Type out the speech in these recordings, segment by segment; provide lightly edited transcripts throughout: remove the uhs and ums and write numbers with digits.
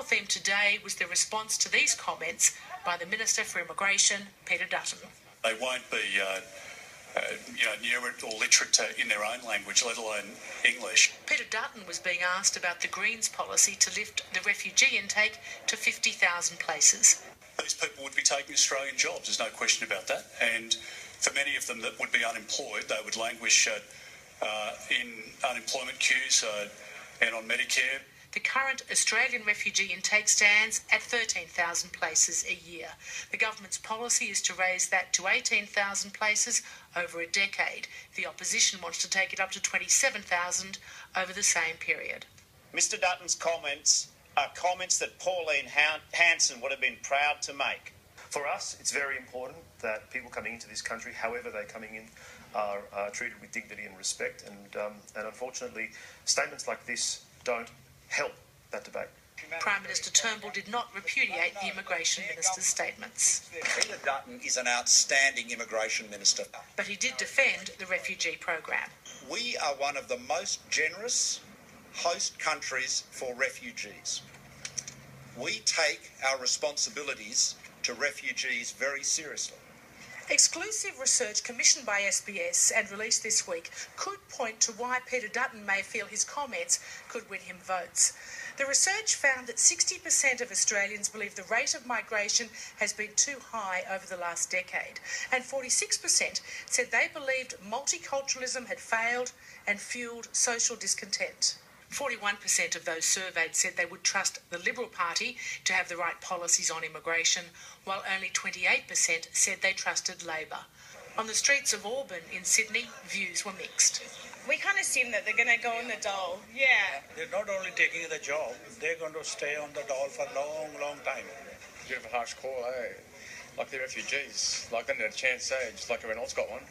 topical theme today was the response to these comments by the Minister for Immigration, Peter Dutton. They won't be innumerate or literate in their own language, let alone English. Peter Dutton was being asked about the Greens' policy to lift the refugee intake to 50,000 places. These people would be taking Australian jobs, there's no question about that. And for many of them that would be unemployed, they would languish in unemployment queues and on Medicare. The current Australian refugee intake stands at 13,000 places a year. The government's policy is to raise that to 18,000 places over a decade. The opposition wants to take it up to 27,000 over the same period. Mr Dutton's comments are comments that Pauline Hanson would have been proud to make. For us, it's very important that people coming into this country, however they're coming in, are treated with dignity and respect. And unfortunately, statements like this don't help that debate. Prime Minister Turnbull did not repudiate the Immigration Minister's statements. Peter Dutton is an outstanding Immigration Minister. But he did defend the refugee program. We are one of the most generous host countries for refugees. We take our responsibilities to refugees very seriously. Exclusive research commissioned by SBS and released this week could point to why Peter Dutton may feel his comments could win him votes. The research found that 60% of Australians believe the rate of migration has been too high over the last decade, and 46% said they believed multiculturalism had failed and fueled social discontent. 41% of those surveyed said they would trust the Liberal Party to have the right policies on immigration, while only 28% said they trusted Labor. On the streets of Auburn in Sydney, views were mixed. We kind of assume that they're going to go on the dole. Yeah. They're not only taking the job, they're going to stay on the dole for a long, long time. Bit of a harsh call, eh? Like the refugees, like they had a chance, eh? Just like everyone else got one.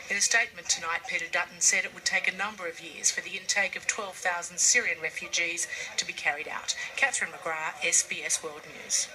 In a statement tonight, Peter Dutton said it would take a number of years for the intake of 12,000 Syrian refugees to be carried out. Catherine McGrath, SBS World News.